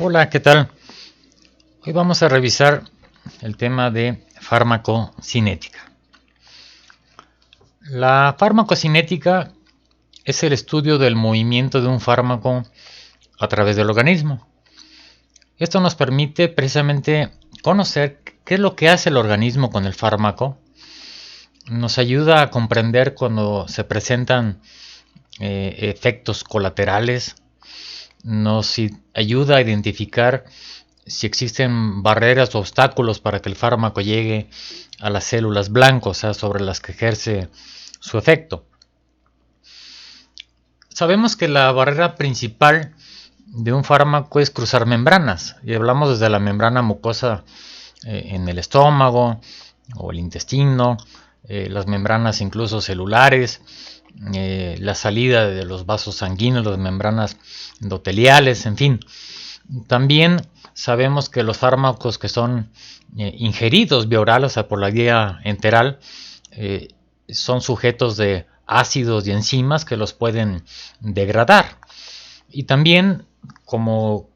Hola, ¿qué tal? Hoy vamos a revisar el tema de farmacocinética. La farmacocinética es el estudio del movimiento de un fármaco a través del organismo. Esto nos permite precisamente conocer qué es lo que hace el organismo con el fármaco. Nos ayuda a comprender cuando se presentan efectos colaterales. Nos ayuda a identificar si existen barreras o obstáculos para que el fármaco llegue a las células blancas, o sea, sobre las que ejerce su efecto. Sabemos que la barrera principal de un fármaco es cruzar membranas, y hablamos desde la membrana mucosa en el estómago o el intestino, las membranas incluso celulares, la salida de los vasos sanguíneos, las membranas endoteliales, en fin. También sabemos que los fármacos que son ingeridos vía oral, o sea, por la vía enteral, son sujetos de ácidos y enzimas que los pueden degradar. Y también, como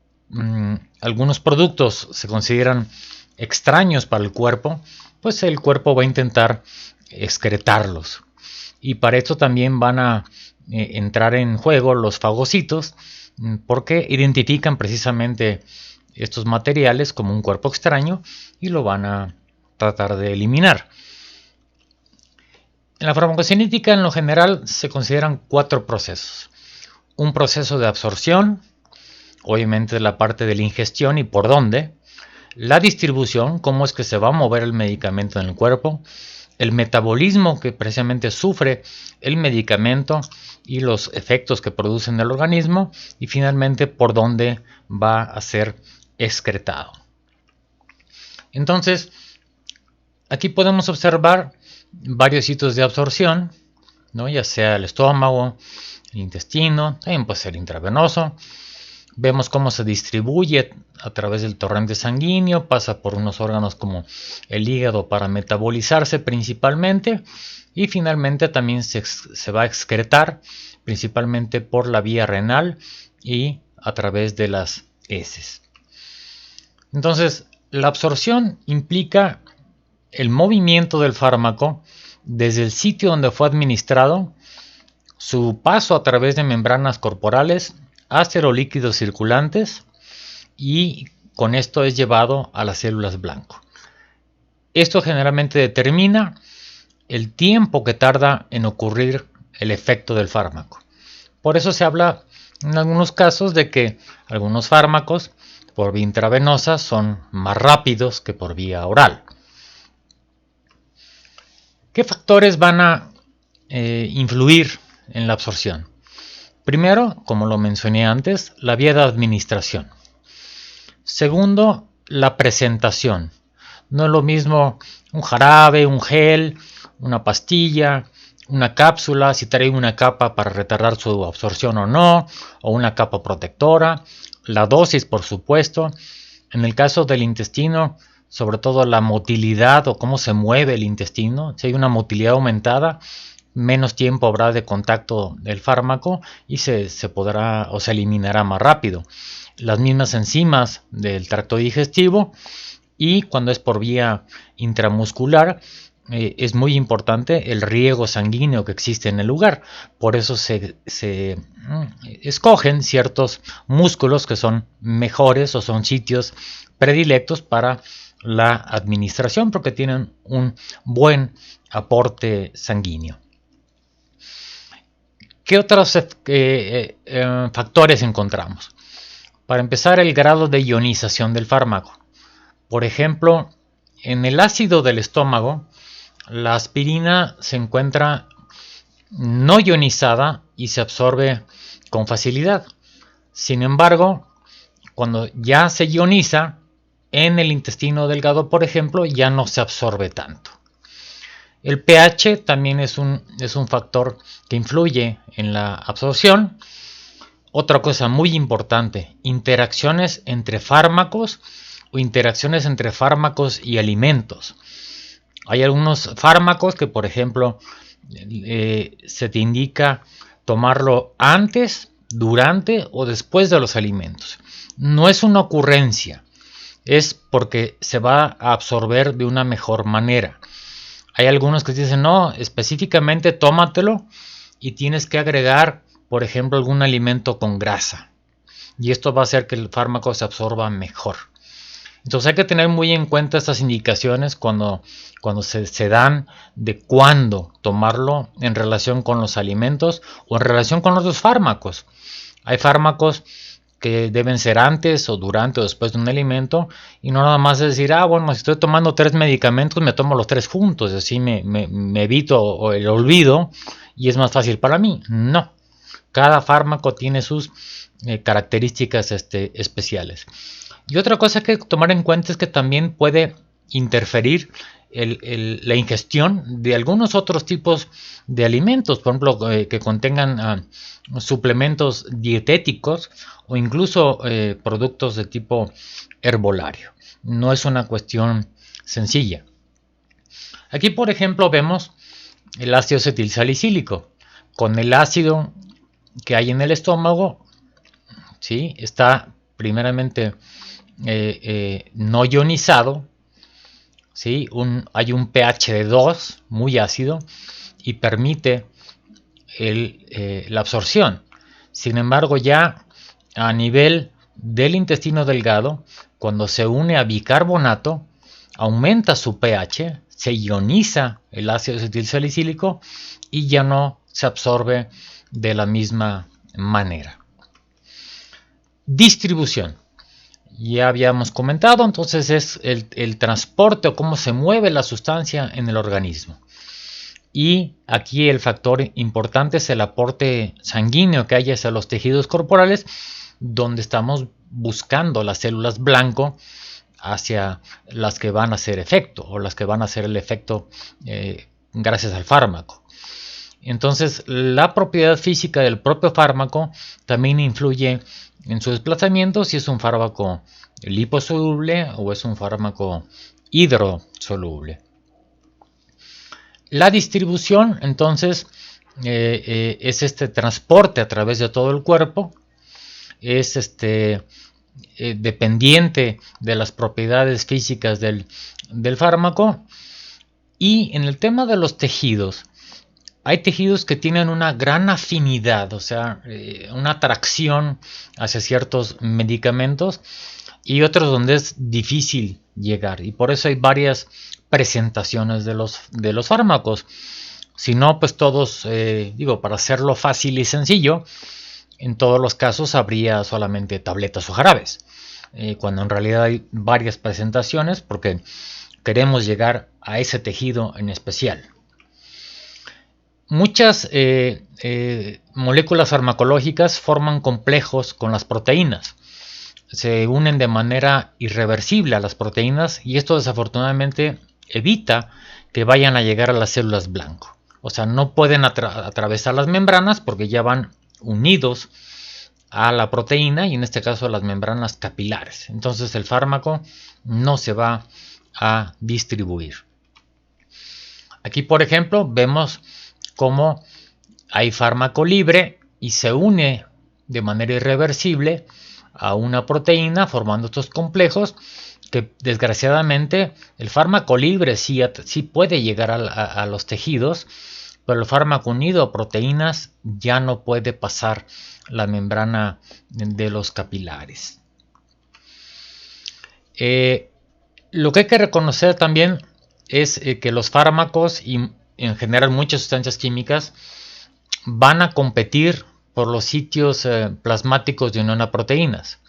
algunos productos se consideran extraños para el cuerpo, pues el cuerpo va a intentar excretarlos. Y para esto también van a entrar en juego los fagocitos, porque identifican precisamente estos materiales como un cuerpo extraño y lo van a tratar de eliminar. En la farmacocinética, en lo general, se consideran 4 procesos. Un proceso de absorción, obviamente la parte de la ingestión y por dónde. La distribución, cómo es que se va a mover el medicamento en el cuerpo. El metabolismo que precisamente sufre el medicamento y los efectos que produce en el organismo. Y finalmente, por dónde va a ser excretado. Entonces, aquí podemos observar varios sitios de absorción, ¿no? Ya sea el estómago, el intestino, también puede ser intravenoso. Vemos cómo se distribuye a través del torrente sanguíneo, pasa por unos órganos como el hígado para metabolizarse principalmente, y finalmente también se va a excretar principalmente por la vía renal y a través de las heces. Entonces, la absorción implica el movimiento del fármaco desde el sitio donde fue administrado, su paso a través de membranas corporales hacia los líquidos circulantes, y con esto es llevado a las células blanco. Esto generalmente determina el tiempo que tarda en ocurrir el efecto del fármaco. Por eso se habla en algunos casos de que algunos fármacos por vía intravenosa son más rápidos que por vía oral. ¿Qué factores van a influir en la absorción? Primero, como lo mencioné antes, la vía de administración. Segundo, la presentación. No es lo mismo un jarabe, un gel, una pastilla, una cápsula, si trae una capa para retardar su absorción o no, o una capa protectora. La dosis, por supuesto. En el caso del intestino, sobre todo la motilidad o cómo se mueve el intestino. Si hay una motilidad aumentada, menos tiempo habrá de contacto del fármaco y se podrá o se eliminará más rápido. Las mismas enzimas del tracto digestivo, y cuando es por vía intramuscular, es muy importante el riego sanguíneo que existe en el lugar. Por eso se escogen ciertos músculos que son mejores o son sitios predilectos para la administración, porque tienen un buen aporte sanguíneo. ¿Qué otros factores encontramos? Para empezar, el grado de ionización del fármaco. Por ejemplo, en el ácido del estómago, la aspirina se encuentra no ionizada y se absorbe con facilidad. Sin embargo, cuando ya se ioniza, en el intestino delgado, por ejemplo, ya no se absorbe tanto. El pH también es un factor que influye en la absorción. Otra cosa muy importante, interacciones entre fármacos o interacciones entre fármacos y alimentos. Hay algunos fármacos que, por ejemplo, se te indica tomarlo antes durante o después de los alimentos. No es una ocurrencia, es porque se va a absorber de una mejor manera. Hay algunos que dicen, no, específicamente tómatelo y tienes que agregar, por ejemplo, algún alimento con grasa. Y esto va a hacer que el fármaco se absorba mejor. Entonces hay que tener muy en cuenta estas indicaciones cuando se dan de cuándo tomarlo en relación con los alimentos o en relación con otros fármacos. Hay fármacos que deben ser antes o durante o después de un alimento y no nada más decir, bueno, si estoy tomando 3 medicamentos me tomo los 3 juntos, así me evito el olvido y es más fácil para mí. No, cada fármaco tiene sus características especiales. Y otra cosa que hay que tomar en cuenta es que también puede interferir la ingestión de algunos otros tipos de alimentos, por ejemplo, que contengan suplementos dietéticos o incluso productos de tipo herbolario. No es una cuestión sencilla. Aquí, por ejemplo, vemos el ácido acetilsalicílico. Con el ácido que hay en el estómago, ¿sí? Está primeramente no ionizado, ¿sí? Hay un pH de 2 muy ácido y permite la absorción. Sin embargo, ya a nivel del intestino delgado, cuando se une a bicarbonato, aumenta su pH, se ioniza el ácido acetilsalicílico y ya no se absorbe de la misma manera. Distribución. Ya habíamos comentado, entonces es el transporte o cómo se mueve la sustancia en el organismo. Y aquí el factor importante es el aporte sanguíneo que hay hacia los tejidos corporales, donde estamos buscando las células blanco hacia las que van a hacer efecto o las que van a hacer el efecto gracias al fármaco. Entonces, la propiedad física del propio fármaco también influye en su desplazamiento, si es un fármaco liposoluble o es un fármaco hidrosoluble. La distribución, entonces, es este transporte a través de todo el cuerpo, es dependiente de las propiedades físicas del fármaco. Y en el tema de los tejidos, hay tejidos que tienen una gran afinidad, o sea, una atracción hacia ciertos medicamentos y otros donde es difícil llegar. Y por eso hay varias presentaciones de los fármacos. Si no, pues todos, para hacerlo fácil y sencillo, en todos los casos habría solamente tabletas o jarabes. Cuando en realidad hay varias presentaciones porque queremos llegar a ese tejido en especial. Muchas moléculas farmacológicas forman complejos con las proteínas. Se unen de manera irreversible a las proteínas y esto desafortunadamente evita que vayan a llegar a las células blanco. O sea, no pueden atravesar las membranas porque ya van unidos a la proteína y en este caso a las membranas capilares. Entonces el fármaco no se va a distribuir. Aquí, por ejemplo, vemos cómo hay fármaco libre y se une de manera irreversible a una proteína formando estos complejos que desgraciadamente el fármaco libre sí puede llegar a los tejidos, pero el fármaco unido a proteínas ya no puede pasar la membrana de los capilares. Lo que hay que reconocer también es que los fármacos y en general muchas sustancias químicas van a competir por los sitios plasmáticos de unión a proteínas.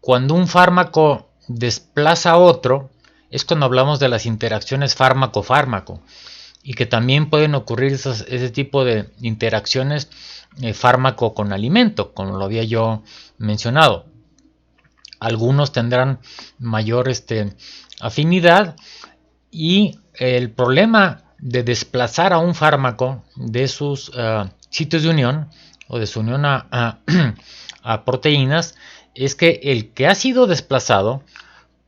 Cuando un fármaco desplaza a otro, es cuando hablamos de las interacciones fármaco-fármaco y que también pueden ocurrir ese tipo de interacciones fármaco con alimento, como lo había yo mencionado. Algunos tendrán mayor afinidad y el problema de desplazar a un fármaco de sus sitios de unión o de su unión a proteínas es que el que ha sido desplazado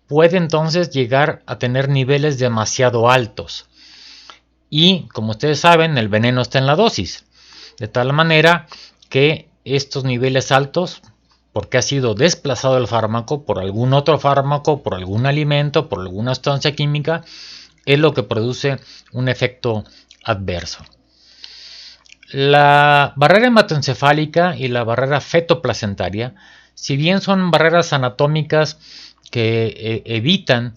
puede entonces llegar a tener niveles demasiado altos y como ustedes saben el veneno está en la dosis. de tal manera que estos niveles altos, porque ha sido desplazado el fármaco por algún otro fármaco, por algún alimento, por alguna sustancia química, es lo que produce un efecto adverso. La barrera hematoencefálica y la barrera fetoplacentaria, si bien son barreras anatómicas que evitan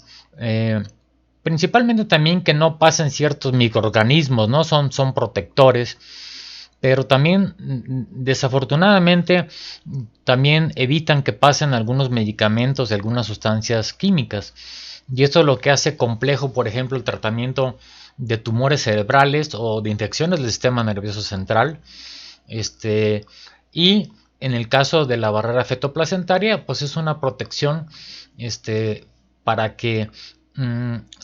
principalmente también que no pasen ciertos microorganismos, ¿no? Son protectores, pero también desafortunadamente también evitan que pasen algunos medicamentos y algunas sustancias químicas. Y esto es lo que hace complejo, por ejemplo, el tratamiento de tumores cerebrales o de infecciones del sistema nervioso central. Y en el caso de la barrera fetoplacentaria, pues es una protección para que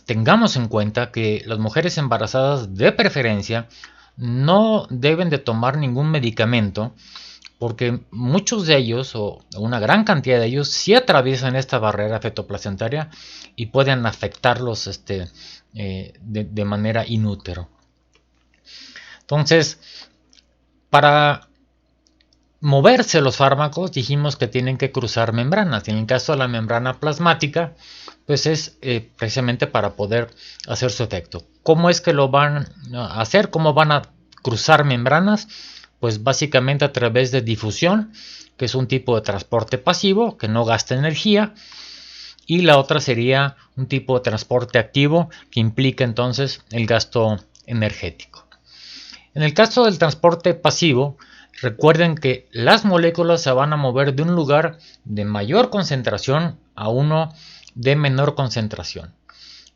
tengamos en cuenta que las mujeres embarazadas de preferencia no deben de tomar ningún medicamento, porque muchos de ellos, o una gran cantidad de ellos, sí atraviesan esta barrera fetoplacentaria y pueden afectarlos de manera inútero. Entonces, para moverse los fármacos, dijimos que tienen que cruzar membranas. En el caso de la membrana plasmática, pues es precisamente para poder hacer su efecto. ¿Cómo es que lo van a hacer? ¿Cómo van a cruzar membranas? Pues básicamente a través de difusión, que es un tipo de transporte pasivo que no gasta energía, y la otra sería un tipo de transporte activo que implica entonces el gasto energético. En el caso del transporte pasivo, recuerden que las moléculas se van a mover de un lugar de mayor concentración a uno de menor concentración.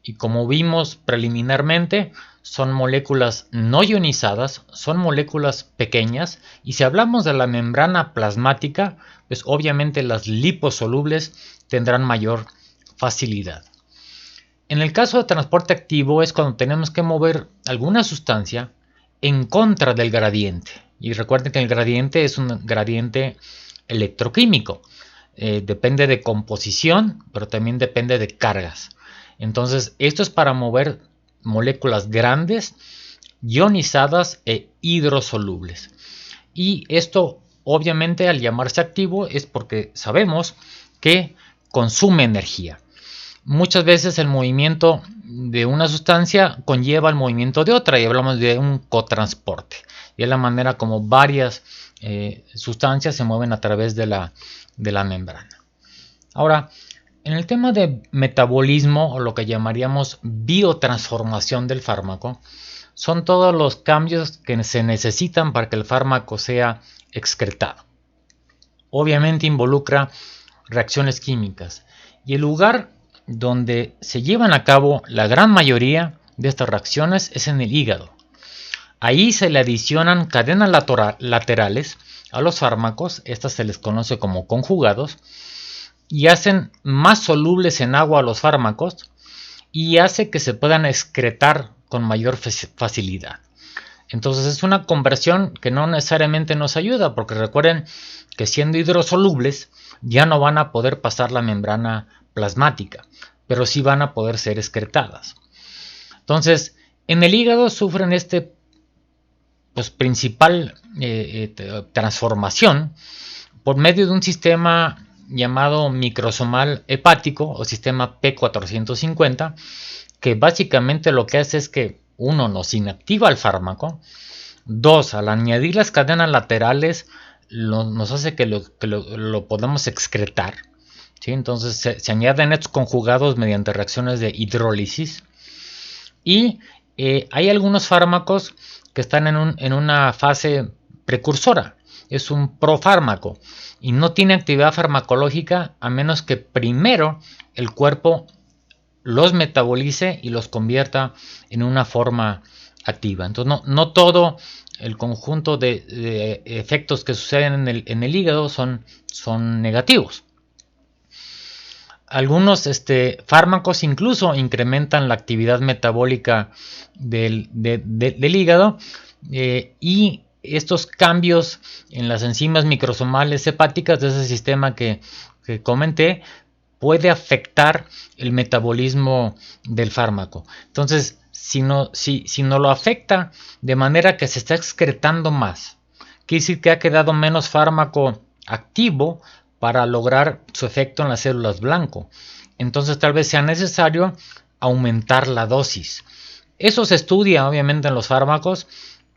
Y como vimos preliminarmente, son moléculas no ionizadas, son moléculas pequeñas, y si hablamos de la membrana plasmática, pues obviamente las liposolubles tendrán mayor facilidad. En el caso de transporte activo es cuando tenemos que mover alguna sustancia en contra del gradiente. Y recuerden que el gradiente es un gradiente electroquímico. Depende de composición, pero también depende de cargas. Entonces, esto es para mover moléculas grandes, ionizadas e hidrosolubles. Y esto, obviamente, al llamarse activo, es porque sabemos que consume energía. Muchas veces el movimiento de una sustancia conlleva el movimiento de otra y hablamos de un cotransporte. Y es la manera como varias sustancias se mueven a través de la membrana. Ahora, en el tema de metabolismo o lo que llamaríamos biotransformación del fármaco, son todos los cambios que se necesitan para que el fármaco sea excretado. Obviamente involucra reacciones químicas y el lugar donde se llevan a cabo la gran mayoría de estas reacciones es en el hígado. Ahí se le adicionan cadenas laterales a los fármacos, estas se les conoce como conjugados, y hacen más solubles en agua a los fármacos y hace que se puedan excretar con mayor facilidad. Entonces es una conversión que no necesariamente nos ayuda, porque recuerden que siendo hidrosolubles ya no van a poder pasar la membrana plasmática, pero sí van a poder ser excretadas. Entonces, en el hígado sufren principal transformación por medio de un sistema llamado microsomal hepático o sistema P450, que básicamente lo que hace es que uno nos inactiva el fármaco, dos, al añadir las cadenas laterales nos hace que lo podamos excretar, ¿sí? Entonces se añaden estos conjugados mediante reacciones de hidrólisis y hay algunos fármacos que están en una fase precursora, es un profármaco y no tiene actividad farmacológica a menos que primero el cuerpo los metabolice y los convierta en una forma activa. Entonces no todo el conjunto de efectos que suceden en el hígado son negativos. Algunos fármacos incluso incrementan la actividad metabólica del hígado y estos cambios en las enzimas microsomales hepáticas de ese sistema que comenté puede afectar el metabolismo del fármaco. Entonces, si no lo afecta de manera que se está excretando más quiere decir que ha quedado menos fármaco activo para lograr su efecto en las células blanco. Entonces tal vez sea necesario aumentar la dosis. Eso se estudia obviamente en los fármacos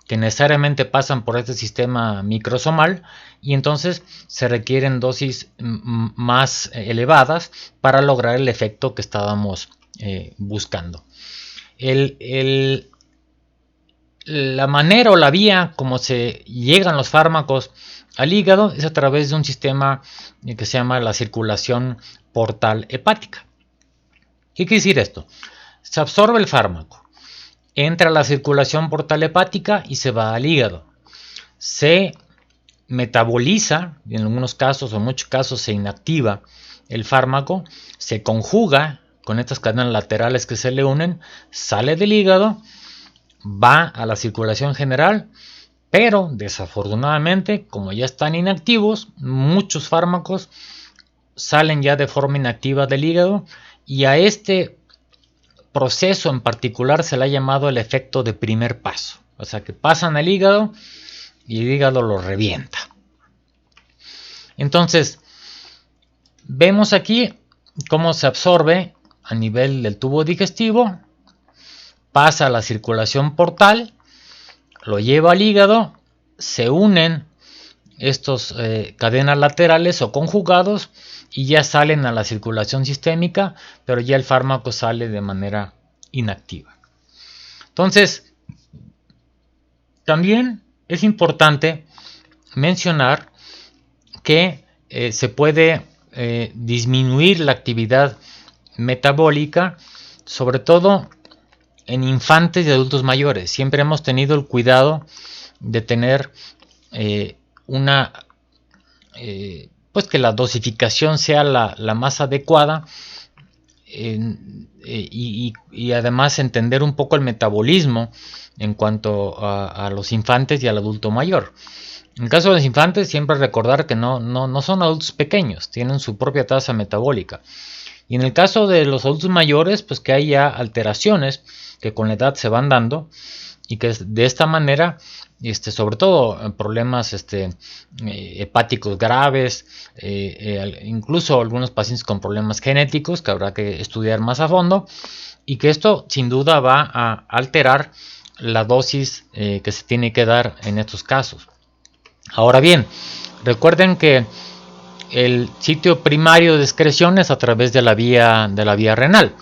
que necesariamente pasan por este sistema microsomal, y entonces se requieren dosis más elevadas para lograr el efecto que estábamos buscando. La manera o la vía como se llegan los fármacos al hígado es a través de un sistema que se llama la circulación portal hepática. ¿Qué quiere decir esto? Se absorbe el fármaco, entra a la circulación portal hepática y se va al hígado. Se metaboliza, en algunos casos o en muchos casos se inactiva el fármaco, se conjuga con estas cadenas laterales que se le unen, sale del hígado, va a la circulación general, pero desafortunadamente, como ya están inactivos, muchos fármacos salen ya de forma inactiva del hígado, y a este proceso en particular se le ha llamado el efecto de primer paso. O sea que pasan al hígado y el hígado lo revienta. Entonces, vemos aquí cómo se absorbe a nivel del tubo digestivo, pasa a la circulación portal, lo lleva al hígado, se unen estos cadenas laterales o conjugados y ya salen a la circulación sistémica, pero ya el fármaco sale de manera inactiva. Entonces, también es importante mencionar que se puede disminuir la actividad metabólica, sobre todo en infantes y adultos mayores. Siempre hemos tenido el cuidado de tener pues que la dosificación sea la más adecuada, y además entender un poco el metabolismo en cuanto a los infantes y al adulto mayor. En el caso de los infantes, siempre recordar que no son adultos pequeños, tienen su propia tasa metabólica. Y en el caso de los adultos mayores, pues que hay ya alteraciones que con la edad se van dando, y que de esta manera, sobre todo problemas hepáticos graves, incluso algunos pacientes con problemas genéticos que habrá que estudiar más a fondo, y que esto sin duda va a alterar la dosis que se tiene que dar en estos casos. Ahora bien, recuerden que el sitio primario de excreción es a través de la vía renal.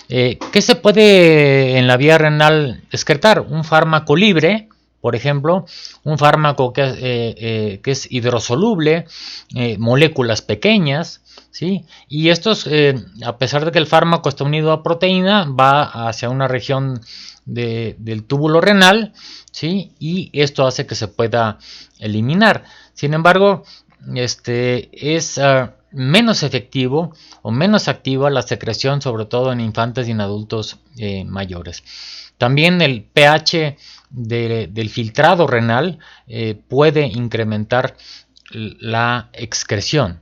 ¿Qué se puede en la vía renal excretar? Un fármaco libre, por ejemplo, un fármaco que es hidrosoluble, moléculas pequeñas, ¿sí? Y estos, a pesar de que el fármaco está unido a proteína, va hacia una región del túbulo renal, ¿sí? Y esto hace que se pueda eliminar. Sin embargo, es menos efectivo o menos activa la secreción, sobre todo en infantes y en adultos mayores. También el pH del filtrado renal puede incrementar la excreción.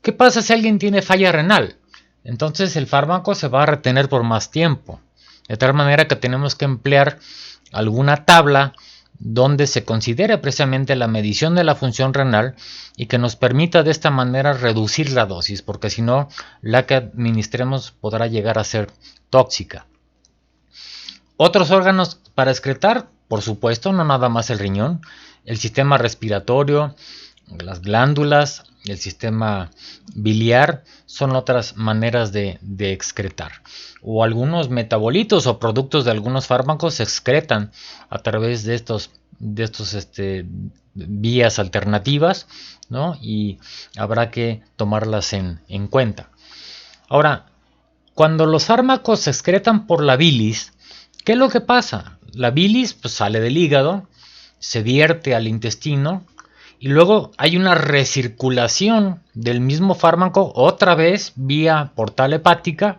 ¿Qué pasa si alguien tiene falla renal? Entonces el fármaco se va a retener por más tiempo, de tal manera que tenemos que emplear alguna tabla donde se considere precisamente la medición de la función renal y que nos permita de esta manera reducir la dosis, porque si no, la que administremos podrá llegar a ser tóxica. Otros órganos para excretar, por supuesto, no nada más el riñón, el sistema respiratorio, las glándulas, el sistema biliar son otras maneras de excretar. O algunos metabolitos o productos de algunos fármacos se excretan a través de estos vías alternativas, ¿no? Y habrá que tomarlas en cuenta. Ahora, cuando los fármacos se excretan por la bilis, ¿qué es lo que pasa? La bilis pues, sale del hígado, se vierte al intestino, y luego hay una recirculación del mismo fármaco otra vez vía portal hepática,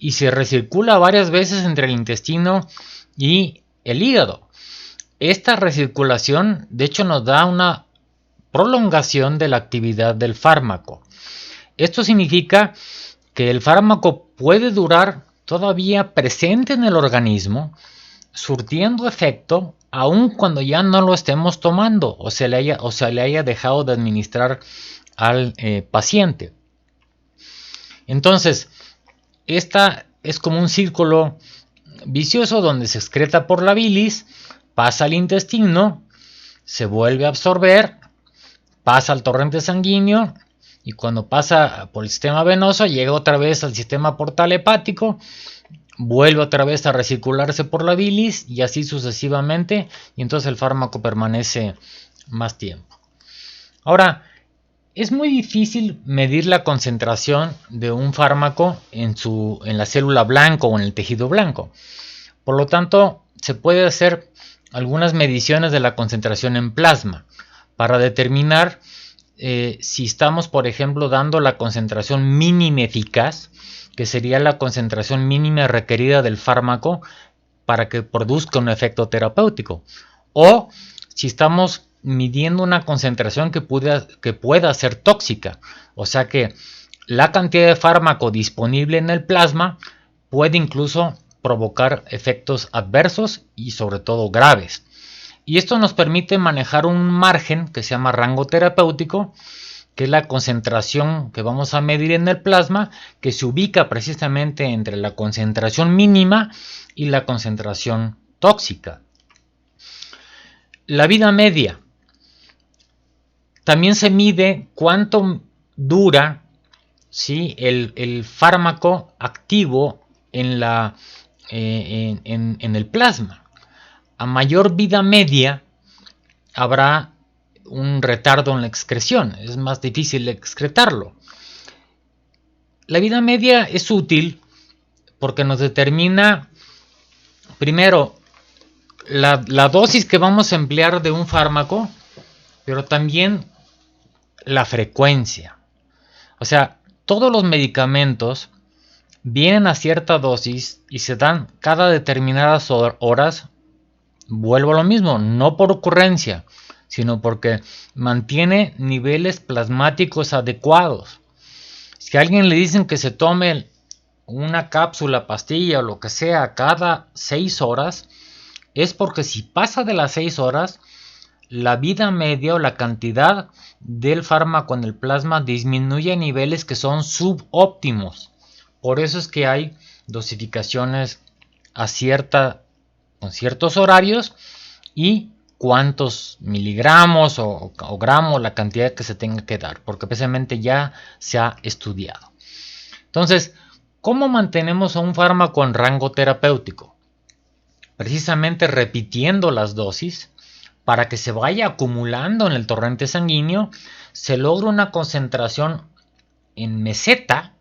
y se recircula varias veces entre el intestino y el hígado. Esta recirculación de hecho nos da una prolongación de la actividad del fármaco. Esto significa que el fármaco puede durar todavía presente en el organismo surtiendo efecto aun cuando ya no lo estemos tomando o se le haya dejado de administrar al paciente. Entonces, esta es como un círculo vicioso donde se excreta por la bilis, pasa al intestino, se vuelve a absorber, pasa al torrente sanguíneo y cuando pasa por el sistema venoso llega otra vez al sistema portal hepático, vuelve otra vez a recircularse por la bilis y así sucesivamente, y entonces el fármaco permanece más tiempo. Ahora, es muy difícil medir la concentración de un fármaco en la célula blanca o en el tejido blanco. Por lo tanto, se puede hacer algunas mediciones de la concentración en plasma para determinar si estamos, por ejemplo, dando la concentración mínima eficaz, que sería la concentración mínima requerida del fármaco para que produzca un efecto terapéutico, o si estamos midiendo una concentración que pueda ser tóxica, o sea que la cantidad de fármaco disponible en el plasma puede incluso provocar efectos adversos y sobre todo graves. Y esto nos permite manejar un margen que se llama rango terapéutico, que es la concentración que vamos a medir en el plasma, que se ubica precisamente entre la concentración mínima y la concentración tóxica. La vida media. También se mide cuánto dura, ¿sí?, el fármaco activo en el plasma. A mayor vida media habrá un retardo en la excreción, es más difícil excretarlo. La vida media es útil porque nos determina, primero, la dosis que vamos a emplear de un fármaco, pero también la frecuencia. O sea, todos los medicamentos vienen a cierta dosis y se dan cada determinadas horas. Vuelvo a lo mismo, no por ocurrencia, sino porque mantiene niveles plasmáticos adecuados. Si a alguien le dicen que se tome una cápsula, pastilla o lo que sea cada 6 horas, es porque si pasa de las 6 horas, la vida media o la cantidad del fármaco en el plasma disminuye a niveles que son subóptimos. Por eso es que hay dosificaciones con ciertos horarios y cuántos miligramos o gramos, la cantidad que se tenga que dar, porque precisamente ya se ha estudiado. Entonces, ¿cómo mantenemos a un fármaco en rango terapéutico? Precisamente repitiendo las dosis para que se vaya acumulando en el torrente sanguíneo, se logra una concentración en meseta,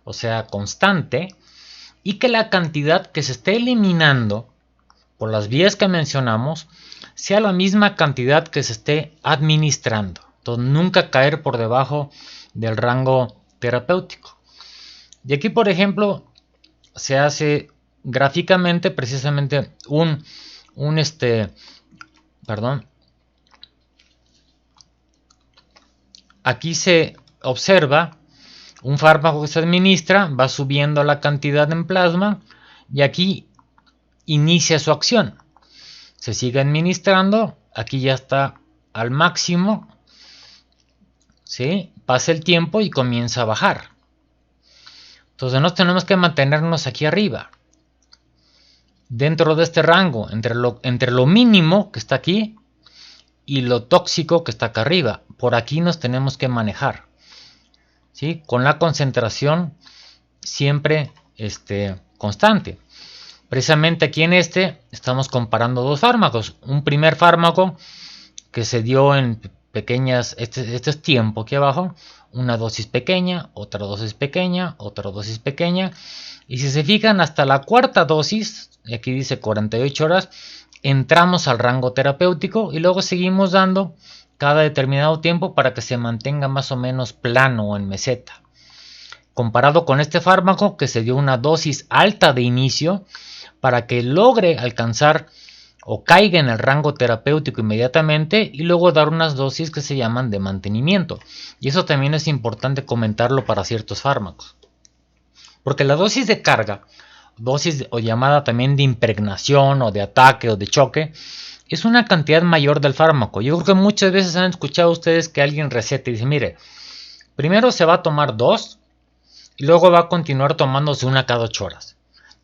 o sea, constante, y que la cantidad que se esté eliminando por las vías que mencionamos sea la misma cantidad que se esté administrando. Entonces, nunca caer por debajo del rango terapéutico. Y aquí, por ejemplo, se hace gráficamente precisamente aquí se observa un fármaco que se administra, va subiendo la cantidad en plasma y aquí inicia su acción. Se sigue administrando, aquí ya está al máximo, ¿sí? Pasa el tiempo y comienza a bajar. Entonces nos tenemos que mantenernos aquí arriba, dentro de este rango, entre lo mínimo que está aquí y lo tóxico que está acá arriba. Por aquí nos tenemos que manejar, ¿sí?, con la concentración siempre constante. Precisamente aquí en estamos comparando dos fármacos. Un primer fármaco que se dio en pequeñas, este es tiempo aquí abajo, una dosis pequeña, otra dosis pequeña, otra dosis pequeña. Y si se fijan, hasta la cuarta dosis, aquí dice 48 horas, entramos al rango terapéutico y luego seguimos dando cada determinado tiempo para que se mantenga más o menos plano o en meseta. Comparado con este fármaco que se dio una dosis alta de inicio para que logre alcanzar o caiga en el rango terapéutico inmediatamente y luego dar unas dosis que se llaman de mantenimiento. Y eso también es importante comentarlo para ciertos fármacos. Porque la dosis de carga dosis o llamada también de impregnación o de ataque o de choque, es una cantidad mayor del fármaco. Yo creo que muchas veces han escuchado ustedes que alguien receta y dice, mire, primero se va a tomar 2 y luego va a continuar tomándose una cada 8 horas.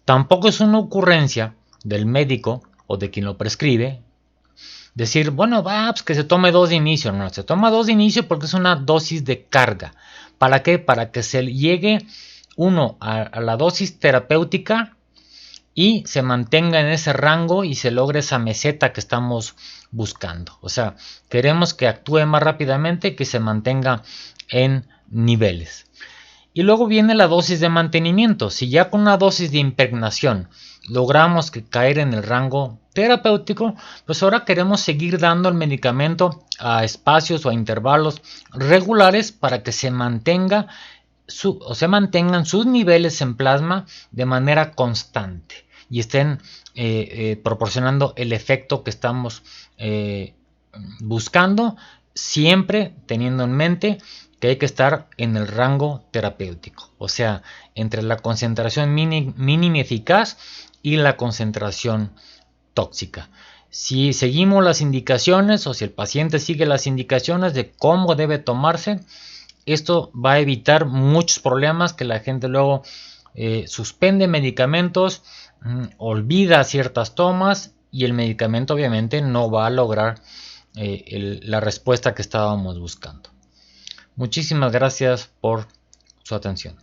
Tampoco es una ocurrencia del médico o de quien lo prescribe decir, bueno, va, pues que se tome 2 de inicio. No, se toma 2 de inicio porque es una dosis de carga. ¿Para qué? Para que se llegue uno a la dosis terapéutica y se mantenga en ese rango y se logre esa meseta que estamos buscando. O sea, queremos que actúe más rápidamente y que se mantenga en niveles. Y luego viene la dosis de mantenimiento. Si ya con una dosis de impregnación logramos que caer en el rango terapéutico, pues ahora queremos seguir dando el medicamento a espacios o a intervalos regulares para que se mantenga se mantengan sus niveles en plasma de manera constante y estén proporcionando el efecto que estamos buscando, siempre teniendo en mente que hay que estar en el rango terapéutico, o sea, entre la concentración mínima eficaz y la concentración tóxica. Si seguimos las indicaciones o si el paciente sigue las indicaciones de cómo debe tomarse, esto va a evitar muchos problemas que la gente luego suspende medicamentos, olvida ciertas tomas y el medicamento obviamente no va a lograr la respuesta que estábamos buscando. Muchísimas gracias por su atención.